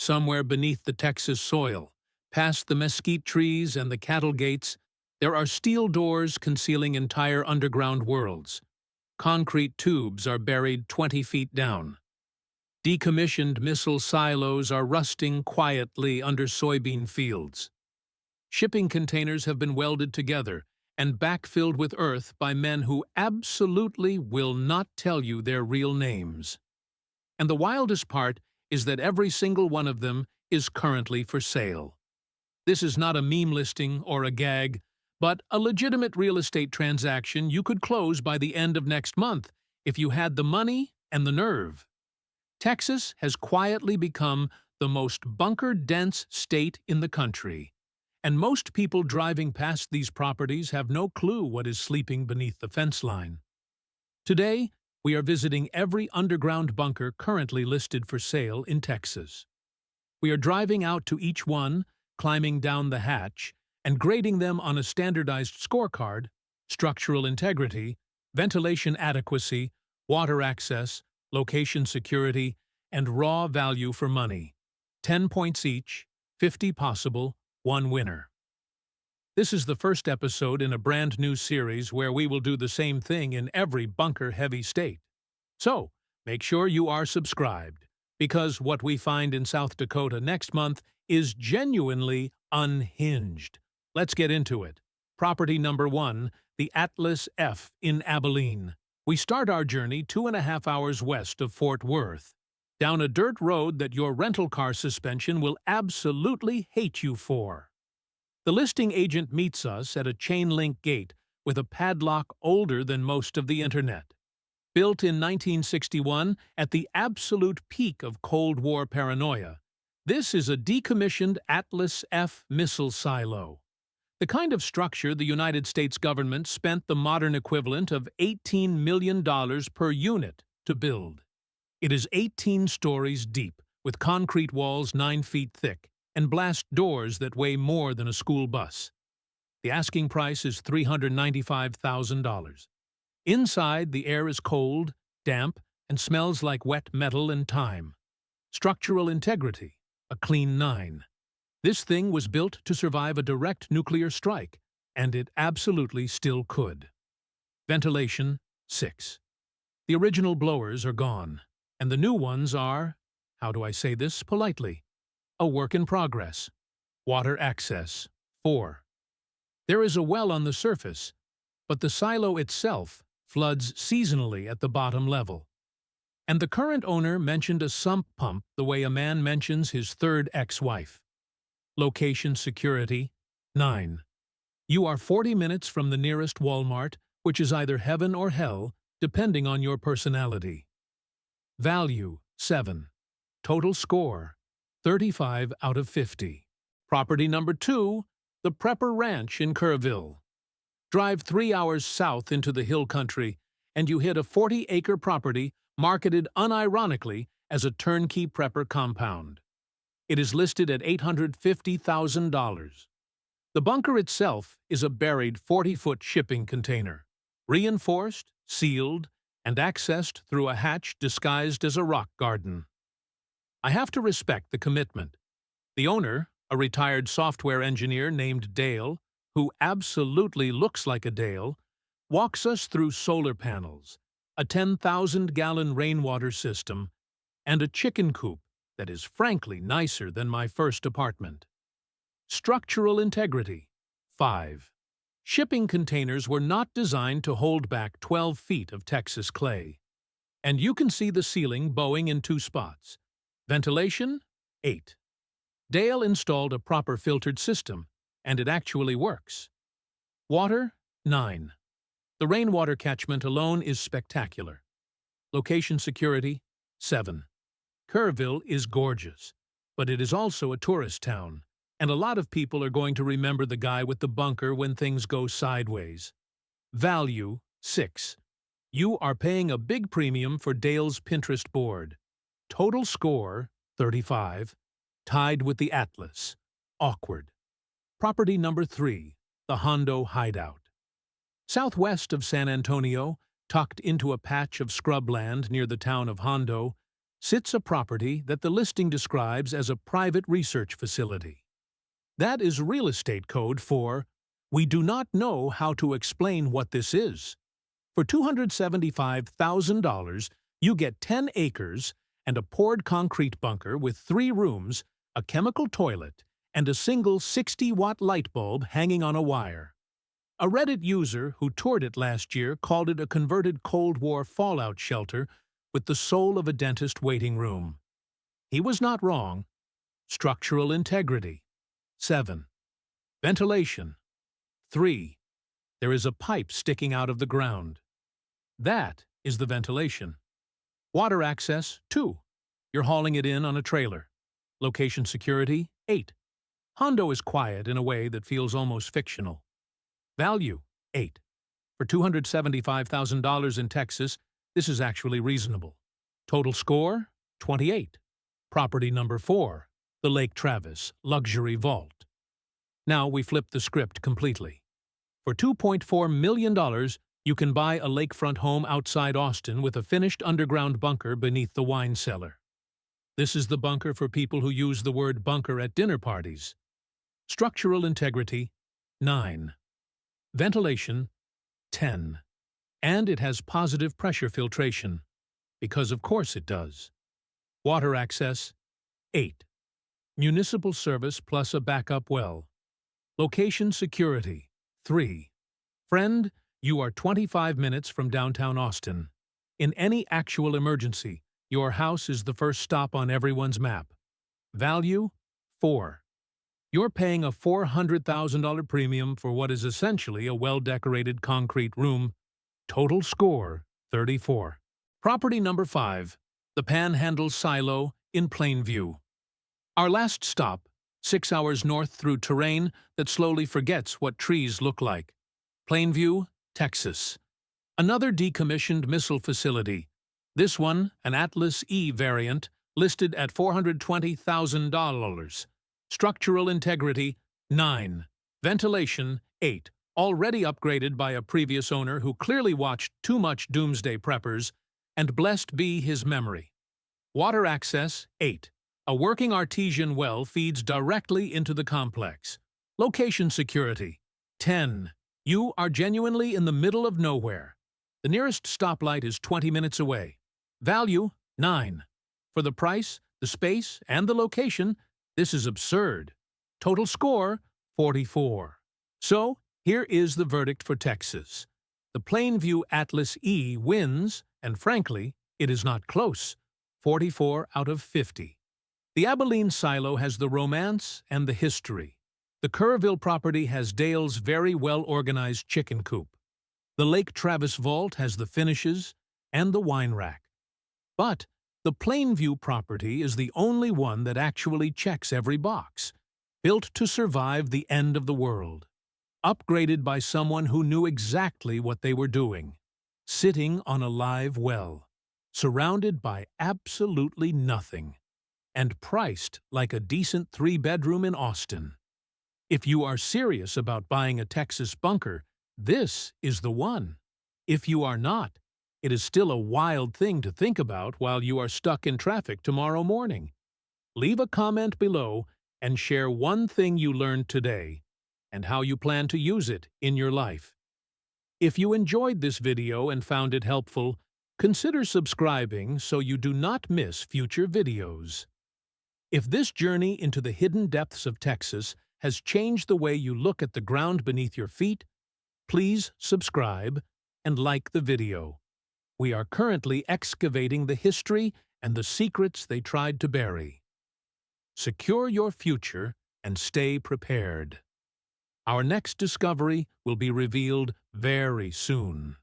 Somewhere beneath the Texas soil, past the mesquite trees and the cattle gates, there are steel doors concealing entire underground worlds. Concrete tubes are buried 20 feet down. Decommissioned missile silos are rusting quietly under soybean fields. Shipping containers have been welded together and backfilled with earth by men who absolutely will not tell you their real names. And the wildest part is that every single one of them is currently for sale. This is not a meme listing or a gag, but a legitimate real estate transaction you could close by the end of next month if you had the money and the nerve. Texas has quietly become the most bunker-dense state in the country, and most people driving past these properties have no clue what is sleeping beneath the fence line. Today, we are visiting every underground bunker currently listed for sale in Texas. We are driving out to each one, climbing down the hatch, and grading them on a standardized scorecard: structural integrity, ventilation adequacy, water access, location security, and raw value for money. 10 points each, 50 possible, 1 winner. This is the first episode in a brand new series where we will do the same thing in every bunker-heavy state. So, make sure you are subscribed, because what we find in South Dakota next month is genuinely unhinged. Let's get into it. Property number 1, the Atlas F in Abilene. We start our journey 2.5 hours west of Fort Worth, down a dirt road that your rental car suspension will absolutely hate you for. The listing agent meets us at a chain-link gate with a padlock older than most of the internet. Built in 1961 at the absolute peak of Cold War paranoia, this is a decommissioned Atlas F missile silo. The kind of structure the United States government spent the modern equivalent of $18 million per unit to build. It is 18 stories deep, with concrete walls 9 feet thick, and blast doors that weigh more than a school bus. The asking price is $395,000. Inside, the air is cold, damp, and smells like wet metal and time. Structural integrity, a clean 9. This thing was built to survive a direct nuclear strike, and it absolutely still could. Ventilation, 6. The original blowers are gone, and the new ones are, how do I say this politely, a work in progress. Water access, 4. There is a well on the surface, but the silo itself floods seasonally at the bottom level. And the current owner mentioned a sump pump the way a man mentions his third ex-wife. Location security, 9. You are 40 minutes from the nearest Walmart, which is either heaven or hell, depending on your personality. Value, 7. Total score, 35 out of 50. Property number 2, the Prepper Ranch in Kerrville. Drive 3 hours south into the hill country, and you hit a 40-acre property marketed unironically as a turnkey prepper compound. It is listed at $850,000. The bunker itself is a buried 40-foot shipping container, reinforced, sealed, and accessed through a hatch disguised as a rock garden. I have to respect the commitment. The owner, a retired software engineer named Dale, who absolutely looks like a Dale, walks us through solar panels, a 10,000-gallon rainwater system, and a chicken coop that is frankly nicer than my first apartment. Structural integrity, 5. Shipping containers were not designed to hold back 12 feet of Texas clay. And you can see the ceiling bowing in 2 spots. Ventilation, 8. Dale installed a proper filtered system, and it actually works. Water, 9. The rainwater catchment alone is spectacular. Location security, 7. Kerrville is gorgeous, but it is also a tourist town, and a lot of people are going to remember the guy with the bunker when things go sideways. Value, 6. You are paying a big premium for Dale's Pinterest board. Total score, 35. Tied with the Atlas. Awkward. Property number 3, the Hondo Hideout. Southwest of San Antonio, tucked into a patch of scrubland near the town of Hondo, sits a property that the listing describes as a private research facility. That is real estate code for, "We do not know how to explain what this is." For $275,000, you get 10 acres and a poured concrete bunker with 3 rooms, a chemical toilet, and a single 60-watt light bulb hanging on a wire. A Reddit user who toured it last year called it a converted Cold War fallout shelter with the soul of a dentist waiting room. He was not wrong. Structural integrity. 7. Ventilation. 3. There is a pipe sticking out of the ground. That is the ventilation. Water access. 2. You're hauling it in on a trailer. Location security. 8. Hondo is quiet in a way that feels almost fictional. Value. 8. For $275,000 in Texas, this is actually reasonable. Total score. 28. Property number 4. The Lake Travis Luxury Vault. Now we flip the script completely. For $2.4 million, you can buy a lakefront home outside Austin with a finished underground bunker beneath the wine cellar. This is the bunker for people who use the word bunker at dinner parties. Structural integrity. 9. Ventilation. 10. And it has positive pressure filtration, because of course it does. Water access. 8. Municipal service plus a backup well. Location security. 3. Friend, you are 25 minutes from downtown Austin. In any actual emergency, your house is the first stop on everyone's map. Value. 4. You're paying a $400,000 premium for what is essentially a well-decorated concrete room. Total score. 34. Property number 5. The Panhandle Silo in Plainview. Our last stop, 6 hours north through terrain that slowly forgets what trees look like. Plainview, Texas. Another decommissioned missile facility. This one, an Atlas E variant, listed at $420,000. Structural integrity. 9. Ventilation. 8. Already upgraded by a previous owner who clearly watched too much Doomsday Preppers, and blessed be his memory. Water access. 8. A working artesian well feeds directly into the complex. Location security. 10. You are genuinely in the middle of nowhere. The nearest stoplight is 20 minutes away. Value. 9. For the price, the space, and the location, this is absurd. Total score. 44. So, here is the verdict for Texas. The Plainview Atlas E wins, and frankly, it is not close. 44 out of 50. The Abilene Silo has the romance and the history. The Kerrville property has Dale's very well-organized chicken coop. The Lake Travis Vault has the finishes and the wine rack. But the Plainview property is the only one that actually checks every box. Built to survive the end of the world. Upgraded by someone who knew exactly what they were doing. Sitting on a live well. Surrounded by absolutely nothing. And priced like a decent 3-bedroom in Austin. If you are serious about buying a Texas bunker, this is the one. If you are not, it is still a wild thing to think about while you are stuck in traffic tomorrow morning. Leave a comment below and share one thing you learned today and how you plan to use it in your life. If you enjoyed this video and found it helpful, consider subscribing so you do not miss future videos. If this journey into the hidden depths of Texas has changed the way you look at the ground beneath your feet, please subscribe and like the video. We are currently excavating the history and the secrets they tried to bury. Secure your future and stay prepared. Our next discovery will be revealed very soon.